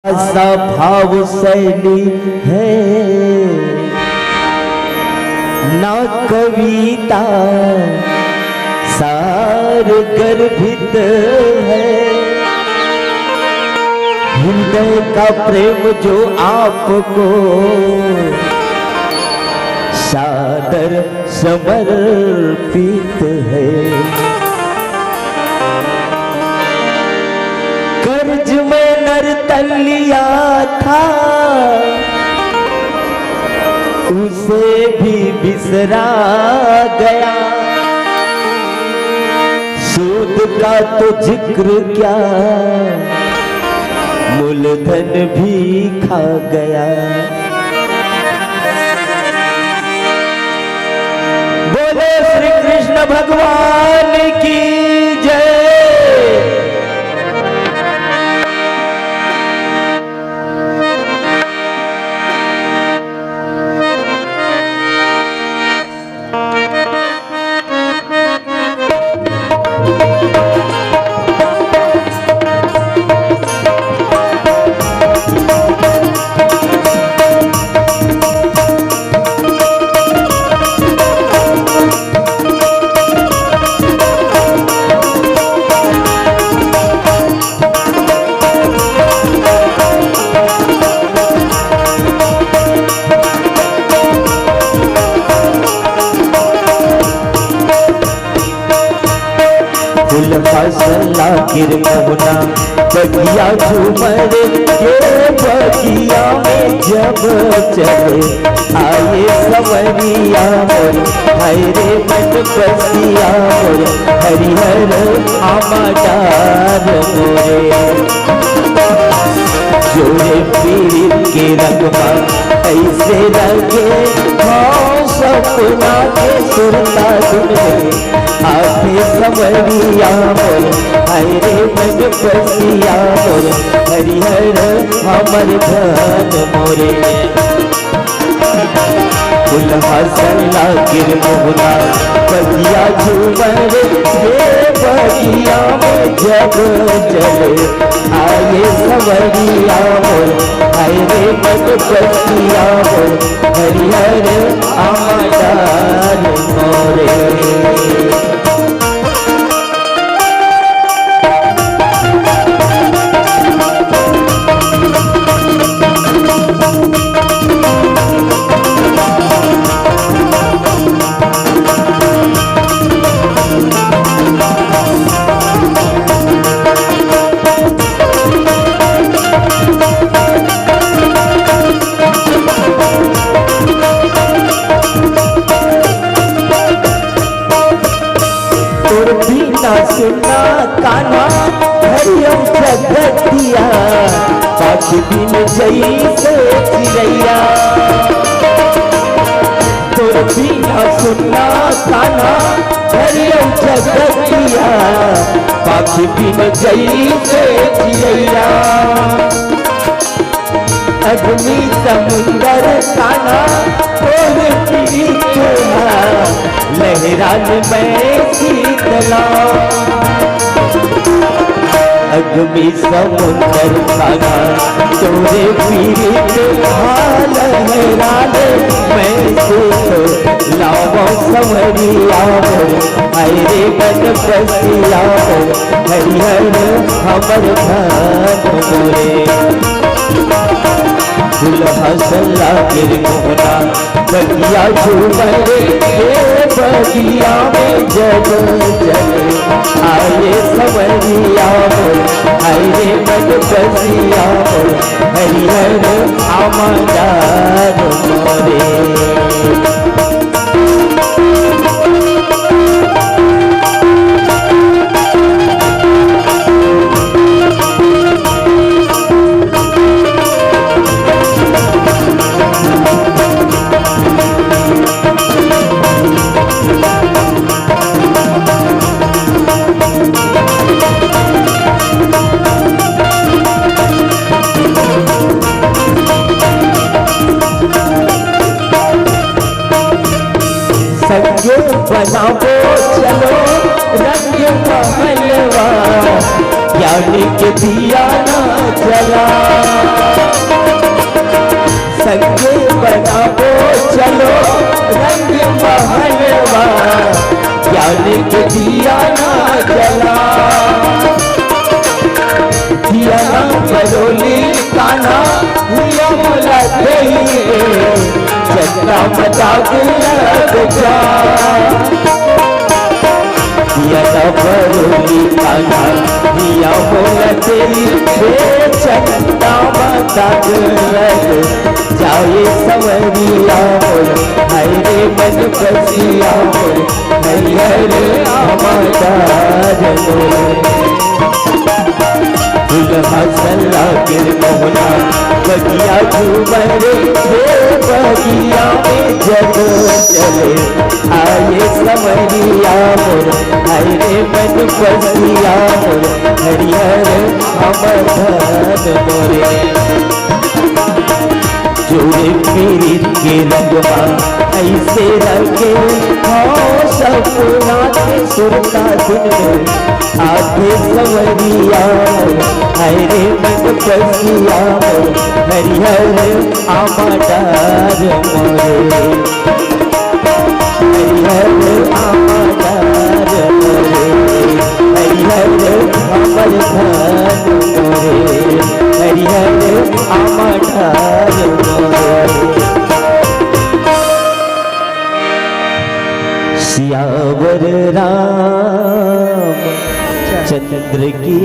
ऐसा भाव शैली है ना कविता सार गर्भित है। हृदय का प्रेम जो आपको सादर समर्पित है। कर्ज में नर्तन लिया था उसे भी बिसरा गया। सूद का तो जिक्र क्या मूलधन भी खा गया। बोले श्री कृष्ण भगवान की जय। फसला गिरमोना बगिया झूमर के बगिया में जब चले आए सवरिया मोर हरे मन बसिया मोर हरिहर आमाडार मोरे। जोड़े पीर के रंगमा ऐसे रंगे सपना के सुरता सुन आते सवरिया मोर हरे मन बसिया मोर हरिहर हमर धन मोरे। फूल हसला गिरमोहना बगिया झूमर हे बगिया में जब चले आए सवरिया मोर हरे मन बसिया मोर हरिहर आमाडार मोरे। सुना काना हरियम जगतिया पाँच दिन जैसे चिड़ैया। तोर बिना सुना काना हरियम जगतिया पाँच दिन जैसे चिड़ैया। अग्नि समुंदर काना तोर पीछे लहरान में शीतला। अग्नि समुंदर खाना तोरे पीरित लहरान में लावा सवरिया मोर हरे मन बसिया मोर हरिहर हमर धन मोरे। फूल हसला गिरमोहना बगिया झूमर हे बगिया में जब चले आए सवरिया मोर हरे मन बसिया मोर हरिहर आमाडार मोरे। बनाबो चलो रंग महलवा ज्ञान के दिया ना जला। बनाबो चलो रंग महलवा, ज्ञान के दिया ना जला। दिया ना बरोली काना हुआ मोला देइए, चंद्रा मजाक लग जा। दिया ना बरोली काना हुआ मोला देइए, चंद्रा मजाक लग जाए सवरिया मोर, हाय रे मन बसिया मोर, हरिहर आमादार मोर। हसला गिर मोहना बगिया झूमर रे, बगिया में जब चले आए समरिया मोर, हाय रे मन बसिया मोर, हरिहर अमर मोरे। जोड़े पीरित के रंगवा ऐसे रंगे हो, सपना के सुरता दिन में आधे सवरिया मोर, हाय रे मन बसिया मोर, हरिहर आमादार मोरे। हरिहर आमादार मोरे, हरिहर अमर धन मोरे, हरिहर आमादार मोरे। सियावर राम चंद्र की